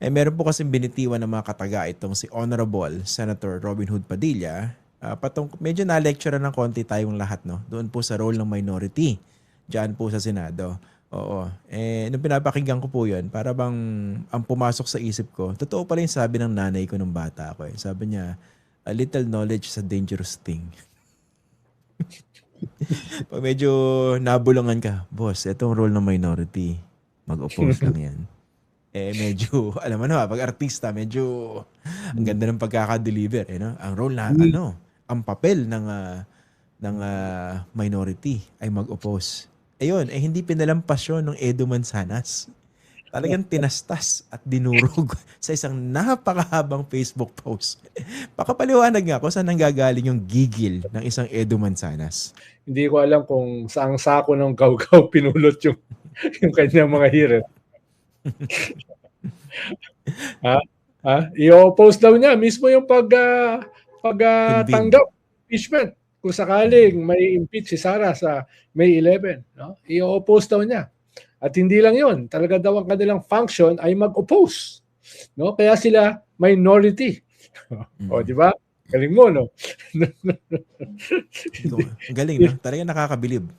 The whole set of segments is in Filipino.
Meron po kasing binitiwan ng mga kataga itong si Honorable Senator Robin Hood Padilla. Medyo na-lecture ng konti tayong lahat, no? Doon po sa role ng minority diyan po sa Senado. Oo. Nung pinapakinggan ko po yun, para bang ang pumasok sa isip ko, totoo pala yung sabi ng nanay ko nung bata ako. Sabi niya, a little knowledge is a dangerous thing. Pag medyo nabulungan ka, boss, itong role ng minority, mag-oppose lang yan. Medyo, alam mo na, pag artista, medyo ang ganda ng pagkaka-deliver. No? Ang role na, ang papel ng minority ay mag-oppose. Ayun, hindi pinalampas yun ng Edo Manzanas. Talagang tinastas at dinurog sa isang napakahabang Facebook post. Pakapaliwanag nga kung saan nanggagaling yung gigil ng isang Edo Manzanas. Hindi ko alam kung saang sako ng gaw-gaw pinulot yung kanyang mga hirit. I-oppose daw niya mismo yung pagtanggap impeachment kung sakaling may impeach si Sara sa May 11, no? I-oppose daw niya. At hindi lang 'yon, talaga daw ang kanilang function ay mag-oppose, no? Kaya sila minority. O, di ba? Galing mo, no? Galing, no? Talaga nakakabilib.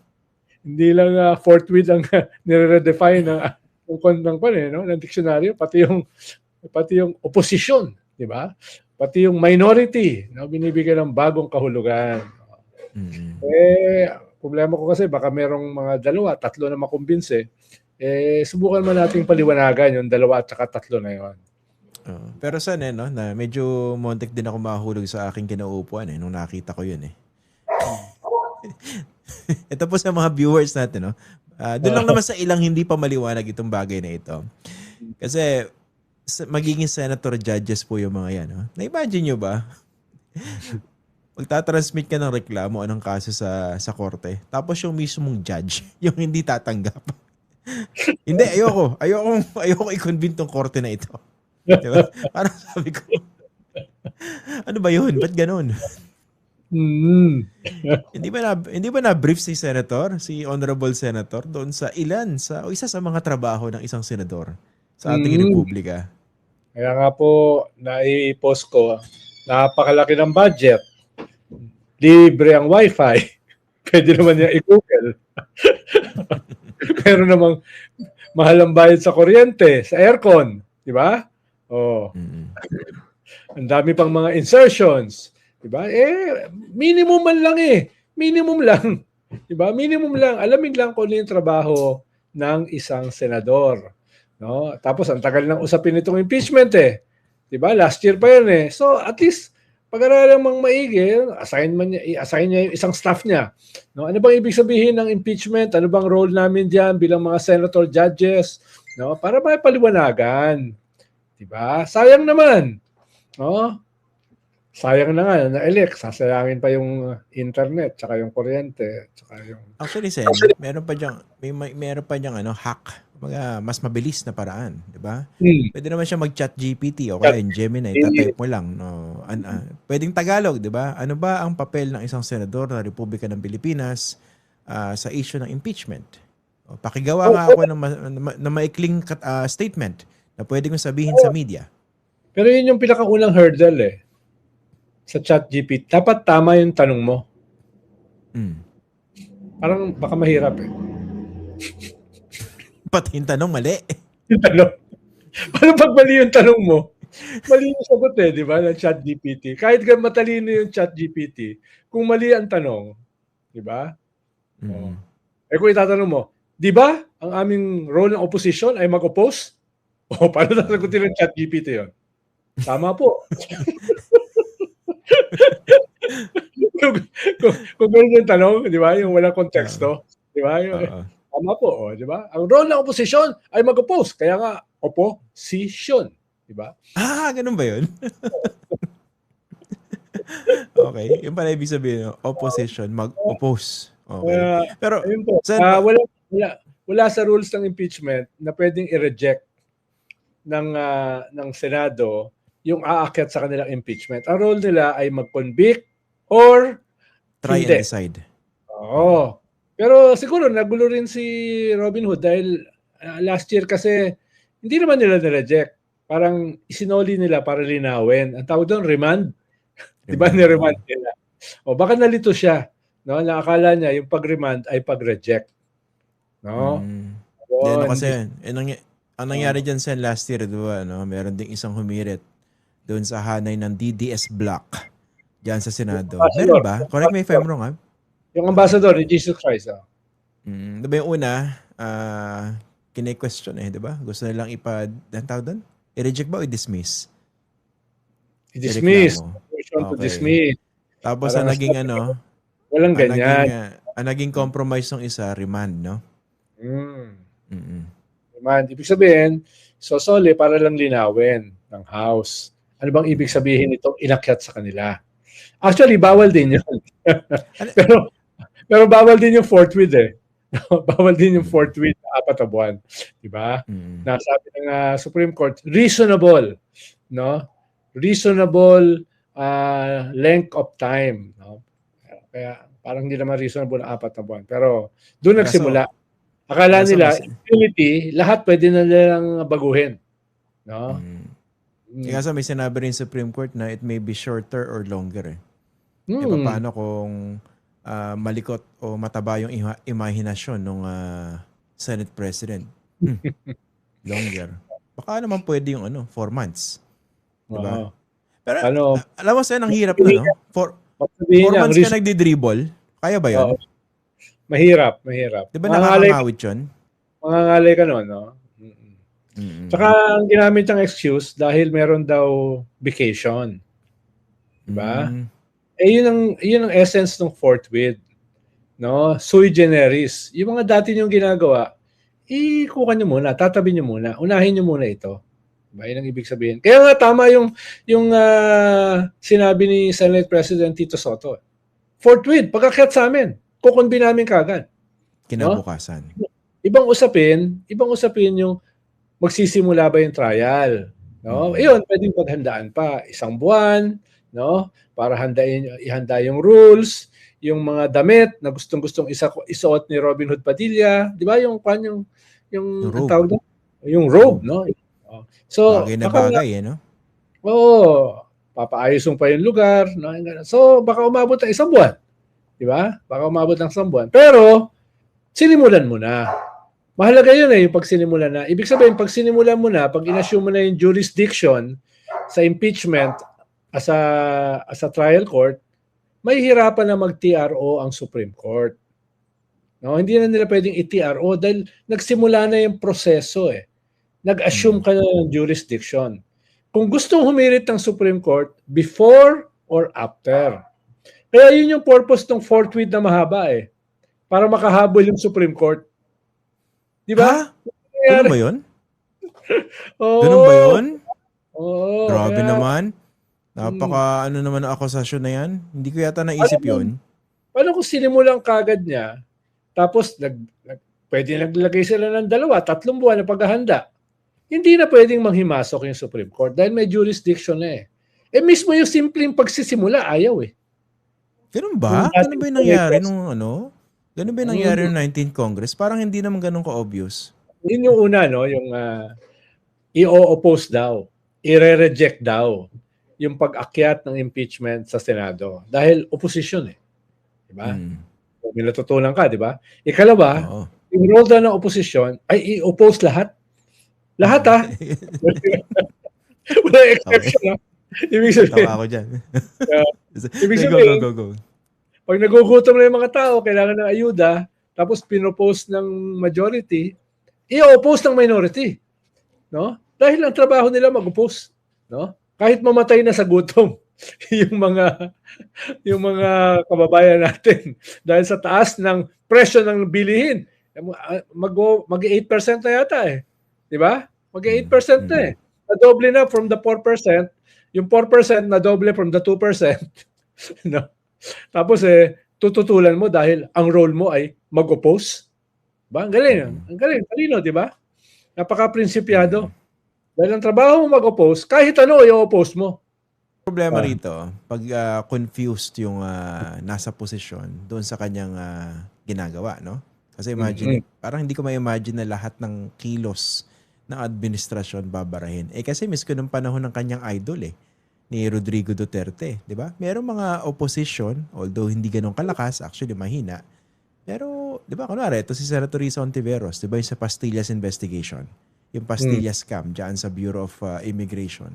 Hindi lang fourth wheel ang nire-redefine ng diksyonaryo, pati yung opposition, di ba? Pati yung minority, no, binibigyan ng bagong kahulugan. Problema ko kasi baka merong mga dalawa, tatlo na makumbinse. Subukan man nating paliwanagan yung dalawa at saka tatlo na yon. Pero sana, no, na medyo montek din ako mahulog sa aking kinauupuan nung nakita ko yun. Ito po sa mga viewers natin, no. Doon lang naman sa ilang hindi pa maliwanag itong bagay na ito. Kasi magiging senator judges po yung mga yan. No? Na-imagine nyo ba? Magtatransmit ka ng reklamo o ng kaso sa korte. Tapos yung mismong judge, yung hindi tatanggap. Hindi, ayoko i-convene tong korte na ito. Diba? Parang sabi ko, ano ba yun? Ba't ganun? Hindi ba na-brief si Honorable Senator doon sa isa sa mga trabaho ng isang senador sa ating republika? Kaya nga po, nai-post ko, napakalaki ng budget. Libre ang wifi. Pwede naman niya i-google. Pero namang mahal ang bayad sa kuryente, sa aircon. Di ba? Ang dami pang mga insertions. Di ba? Minimum man lang Minimum lang. Di ba? Minimum lang. Alamin lang kung ano yung trabaho ng isang senador. No? Tapos ang tagal ng usapin itong impeachment Di ba? Last year pa yan So at least pag-aralan mang maigi, i-assign niya yung isang staff niya. No? Ano bang ibig sabihin ng impeachment? Ano bang role namin diyan bilang mga senator judges? No? Para may paliwanagan. Di ba? Sayang naman. No? Sayang na nga na-elect. Sasayangin pa yung internet, tsaka yung kuryente, tsaka yung... Actually, meron pa diyang hack. Mas mabilis na paraan, di ba? Pwede naman siya mag-chat GPT o kaya yung Gemini, tatype mo lang. No? Pwedeng Tagalog, di ba? Ano ba ang papel ng isang senador ng Republika ng Pilipinas sa issue ng impeachment? Pakigawa nga ako ng maikling statement na pwede kong sabihin sa media. Pero yun yung pinakaunang hurdle sa chat GPT. Dapat tama yung tanong mo. Parang baka mahirap Pati yung tanong mali. Yung tanong. Paano pag mali yung tanong mo? Mali yung sagot di ba, ng chat GPT. Kahit matalino yung chat GPT, kung mali ang tanong, di ba? Kung itatanong mo, di ba, ang aming role ng opposition ay mag-oppose? Paano sasagutin ng chat GPT yun? Tama po. kung ganun yung tanong, di ba, yung walang konteksto, di ba, tama po, di ba? Ang role ng opposition ay mag-oppose. Kaya nga, opposition. Di ba? Ganun ba yun? Okay. Yung pala ibig sabihin, opposition, mag-oppose. Okay. Pero, wala sa rules ng impeachment na pwedeng i-reject ng Senado yung aakyat sa kanilang impeachment. Ang role nila ay mag-convict or try and decide. Oo. Pero siguro nagulo rin si Robin Hood dahil last year kasi hindi naman nila nireject. parang isinoli nila para linawin. Ang tawag doon, remand. Di ba Remand, ni-remand nila? O baka nalito siya, no? Nakakala niya yung pag-remand ay pag-reject, no? Di, ano Yun, kasi, ang nangyari oh, dyan sa last year, di ba, no? Meron ding isang humirit doon sa hanay ng DDS block dyan sa Senado. Meron ambassador, ba? Correct me if I'm wrong, ha? yung Ah, ambassador ni Jesus Christ. Oh. di ba yung una, kine-question di ba? Gusto nilang ang tawag doon? I-reject ba o i-dismiss? I-dismiss. Ireklamo. Motion to Okay. dismiss. Tapos Parang ang naging walang ganyan. ang naging compromise ng isa, remand, no? Mm. Mm-mm. Remand. Ibig sabihin, sosole para lang linawin ng House. Ano bang ibig sabihin nitong inakyat sa kanila? Actually, bawal din yun. Ano- pero bawal din yung forthwith eh. Bawal din yung forthwith na 4 na buwan. Diba? Mm. Nasabi ng Supreme Court, reasonable. No? Reasonable length of time. No? Kaya parang hindi naman reasonable na 4 na buwan. Pero doon nagsimula. Akala nila, impunity, lahat pwede na nilang baguhin. No? Kasi may sinabi rin Supreme Court na it may be shorter or longer. Paano kung malikot o mataba yung imahinasyon ng Senate President? Longer. Baka naman pwede yung 4 months. Diba? Pero alam mo sa'yo, ang hirap na, no? 4 months ka nagdi-dribble. Kaya ba yun? Mahirap. Di ba nakakangawit yun? Mangangalay ka nun, no? Tsaka ang ginamit ng excuse dahil meron daw vacation. Diba? Yun ang essence ng forthwith. No? Sui generis. Yung mga dati niyong ginagawa, ikuha nyo muna, tatabi nyo muna, unahin nyo muna ito. Diba? Yun ang ibig sabihin. Kaya nga tama yung sinabi ni Senate President Tito Soto. Forthwith, pagkakyat sa amin, kukunbi namin kagad. Kinabukasan. No? Ibang usapin yung magsisimula ba yung trial. No? Iyon, pwedeng paghandaan pa. 1 buwan, no? Para ihanda yung rules, yung mga damit na gustong-gustong isuot ni Robin Hood Padilla, 'di ba? Yung robe. Tawag doon? Yung robe, no? So, bagay na bagay, no? Oo. Papaayos mo pa yung lugar, no? So, baka umabot ng 1 buwan. 'Di ba? Baka umabot ng 1 buwan. Pero sinimulan mo na. Mahalaga yun yung pag sinimulan na. Ibig sabihin, pag sinimulan mo na, pag inassume mo na yung jurisdiction sa impeachment as a trial court, mahihirapan na mag-TRO ang Supreme Court. No, hindi na nila pwedeng i-TRO dahil nagsimula na yung proseso eh. Nag-assume ka na ng jurisdiction. Kung gustong humirit ng Supreme Court, before or after. Kaya yun yung purpose ng forthwith na mahaba eh. Para makahabol yung Supreme Court. Di ba? Ganun ba yun? Ganun ba yun? Oo. Grabe naman. Napaka naman ang akusasyon na yan. Hindi ko yata naisip yun. Paano kung sinimulan kagad niya, tapos pwede naglagay sila ng 2, 3 buwan na paghahanda. Hindi na pwedeng manghimasok yung Supreme Court dahil may jurisdiction na eh. Mismo yung simpleng pagsisimula, ayaw eh. Ganun ba? Ganun ba yung nangyari nung Ganun ba yung nangyari ng 19th Congress? Parang hindi naman ganun ka-obvious. Yun yung una, no? Yung i-oppose daw, i-reject daw yung pag-akyat ng impeachment sa Senado. Dahil opposition eh. Diba? May natutunan ka, diba? Ikalawa, yung role daw ng opposition ay i-oppose lahat. Lahat ha? Wala exception ha? Ibig sabihin. Tawa ako dyan. Ibig sabihin, go. Pag nagugutom na yung mga tao, kailangan ng ayuda, tapos pinopose ng majority, i-oppose ng minority. No? Dahil ang trabaho nila mag-oppose. No? Kahit mamatay na sa gutom yung mga kababayan natin dahil sa taas ng presyo ng bilihin. Mag 8% na yata eh. Di ba? Mag 8% na eh. Na-doble na from the 4%. Yung 4% na-doble from the 2%. No? Tapos tututulan mo dahil ang role mo ay mag-oppose. Ba? Ang galing. Ang galing. Talino, di ba? Napaka-prinsipyado. Dahil ang trabaho mo mag-oppose, kahit ano i-oppose mo. Problema rito, pag confused yung nasa posisyon doon sa kanyang ginagawa, no? Kasi imagine, parang hindi ko ma-imagine na lahat ng kilos ng administrasyon babarahin. Kasi miski nung panahon ng kanyang idol ni Rodrigo Duterte, di ba? Merong mga opposition, although hindi ganun kalakas, actually mahina. Pero, di ba, kunwari, ito si Senator Risa Ontiveros, di ba yung sa Pastillas investigation? Yung Pastillas scam dyan sa Bureau of Immigration.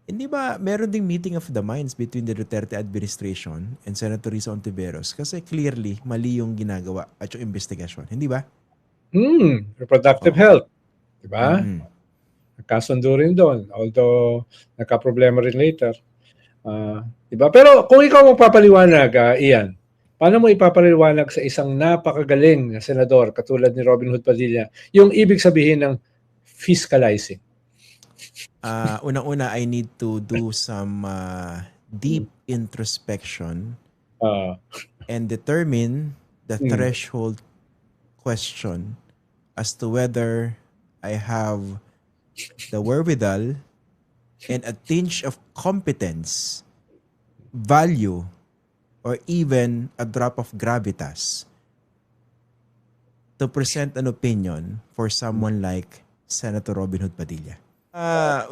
Hindi ba meron ding meeting of the minds between the Duterte administration and Senator Risa Ontiveros? Kasi clearly, mali yung ginagawa at yung investigasyon. Hindi ba? Reproductive Oo. health. Diba? Mm-mm. Nagkasundo rin doon. Although, nagka-problema rin later. Diba? Pero kung ikaw magpapaliwanag, Ian, paano mo ipapaliwanag sa isang napakagaling na senador katulad ni Robin Hood Padilla yung ibig sabihin ng fiscalizing? Unang-una, I need to do some deep introspection and determine the threshold question as to whether I have the wherewithal and a tinge of competence, value, or even a drop of gravitas to present an opinion for someone like Senator Robin Hood Padilla.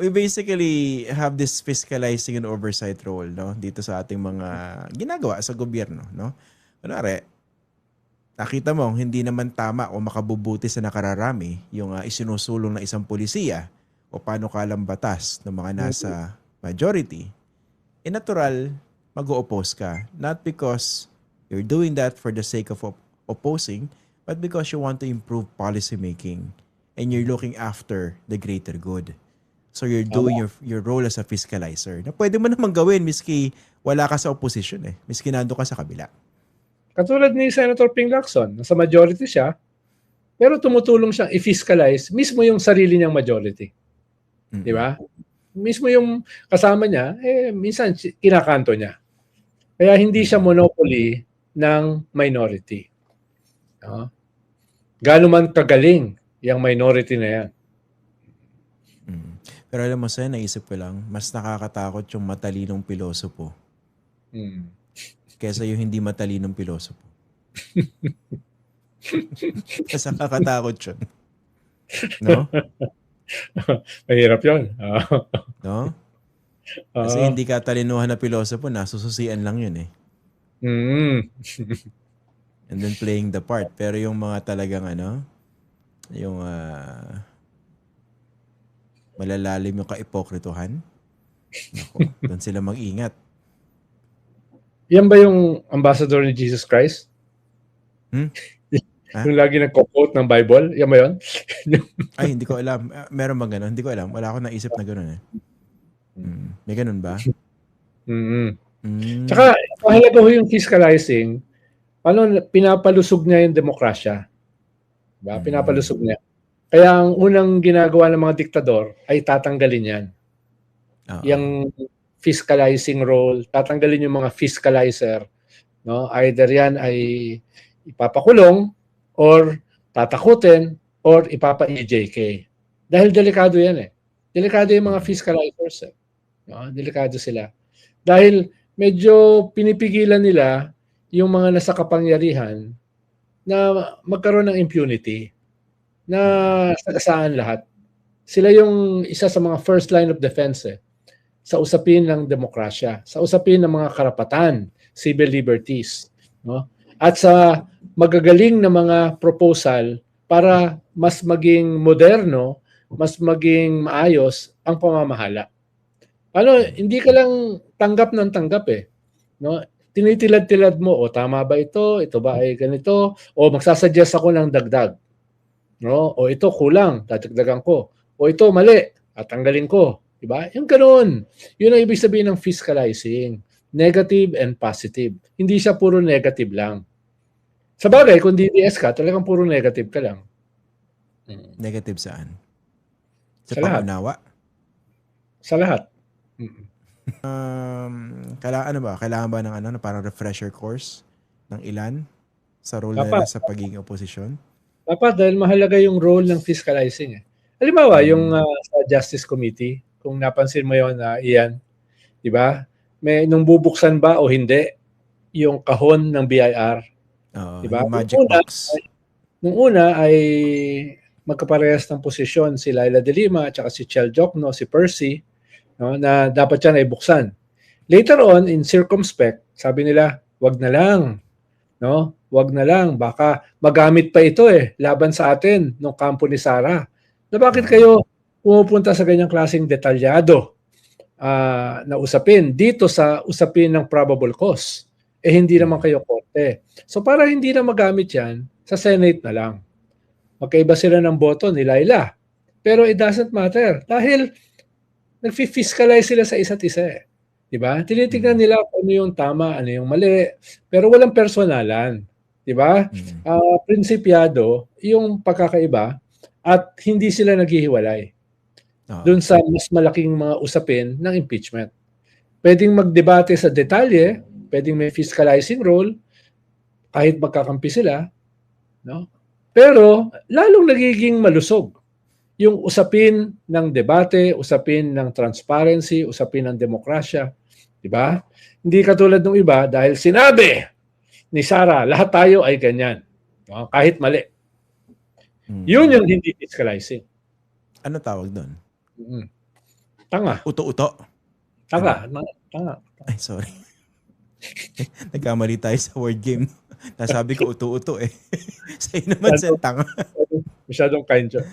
We basically have this fiscalizing and oversight role, no, dito sa ating mga ginagawa sa gobyerno, no. Kunwari, nakita mo hindi naman tama o makabubuti sa nakararami yung isinusulong na isang pulisiya o paano batas ng mga nasa majority, natural, mag-o-oppose ka. Not because you're doing that for the sake of opposing, but because you want to improve policy making and you're looking after the greater good. So you're doing your role as a fiscalizer. Na pwede mo naman gawin miski wala ka sa opposition miski nando ka sa kabila. Katulad ni Senator Ping Lacson, nasa majority siya, pero tumutulong siyang i-fiscalize mismo yung sarili niyang majority. Di ba? Mismo yung kasama niya, minsan kinakanto niya. Kaya hindi siya monopoly ng minority. No? Gaano man kagaling yung minority na yan. Pero alam mo sa'yo, naisip ko lang, mas nakakatakot yung matalinong pilosopo kesa yung hindi matalinong pilosopo. Mas nakakatakot yun. No? Mahirap yun. No? Kasi hindi ka talinuhan na pilosopo, nasususian lang yun And then playing the part. Pero yung mga talagang yung malalalim yung kaipokritohan, naku, doon sila mag-ingat. Yan ba yung ambassador ni Jesus Christ? Yung lagi nagko-quote ng Bible? Yan ba yun? Ay, hindi ko alam. Meron bang gano'n? Hindi ko alam. Wala akong naisip na gano'n May gano'n ba? Tsaka, mahalaga ho yung fiscalizing, paano pinapalusog niya yung demokrasya. Diba? Pinapalusog niya. Kaya ang unang ginagawa ng mga diktador ay tatanggalin yan. Yung fiscalizing role, tatanggalin yung mga fiscalizer. No? Either yan ay ipapakulong or tatakutin or ipapa-EJK. Dahil delikado yan Delikado yung mga fiscalizers No? Delikado sila. Dahil medyo pinipigilan nila yung mga nasa kapangyarihan na magkaroon ng impunity na sagasaan lahat. Sila yung isa sa mga first line of defense sa usapin ng demokrasya, sa usapin ng mga karapatan, civil liberties, no? At sa magagaling na mga proposal para mas maging moderno, mas maging maayos ang pamamahala. Hindi ka lang tanggap ng tanggap no? Tinitilad-tilad mo, tama ba ito? Ito ba ay ganito? O magsasuggest ako ng dagdag. No? O ito kulang, tatagdagan ko. O ito mali, tatanggalin ko. Diba? Yung ganoon. Yun ang ibig sabihin ng fiscalizing. Negative and positive. Hindi siya puro negative lang. Sa bagay, kung DDS ka, talagang puro negative ka lang. Negative saan? Sa lahat. Pangunawa? Sa lahat. Kailangan ba ng parang refresher course ng ilan sa role nila sa pagiging opposition? Dapat, dahil mahalaga yung role ng fiscalizing. Halimbawa, yung sa Justice Committee, kung napansin mo yun, Ian, di ba? Nung bubuksan ba o hindi yung kahon ng BIR? Diba? Yung magic box. Nung una ay magkaparehas ng posisyon si Laila de Lima at saka si Chel Jokno, si Percy, no, na dapat yan ay buksan. Later on, in circumspect, sabi nila, wag na lang. No? Wag na lang. Baka magamit pa ito laban sa atin ng kampo ni Sara. Na bakit kayo pumupunta sa ganyang klaseng detalyado na usapin dito sa usapin ng probable cause? Hindi naman kayo korte. So para hindi na magamit yan, sa Senate na lang. Magkaiba sila ng boto ni Laila. Pero it doesn't matter dahil nag-fiscalize sila sa isa't isa Diba? Tinitingnan nila kung ano yung tama, ano yung mali. Pero walang personalan. Diba? Prinsipyado yung pagkakaiba at hindi sila naghihiwalay doon sa mas malaking mga usapin ng impeachment. Pwedeng magdebate sa detalye, pwedeng may fiscalizing role, kahit magkakampi sila, no? Pero lalong nagiging malusog yung usapin ng debate, usapin ng transparency, usapin ng demokrasya, 'di ba? Hindi katulad ng iba dahil sinabi ni Sara, lahat tayo ay ganyan, no? Kahit mali. Yun yung hindi fiscalizing. Ano tawag doon? Tanga. Uto-uto. Tanga. Ay, sorry. Nagkamali tayo sa word game. Nasabi ko uto-uto Sa'yo naman sa tanga. Masyadong kind siya.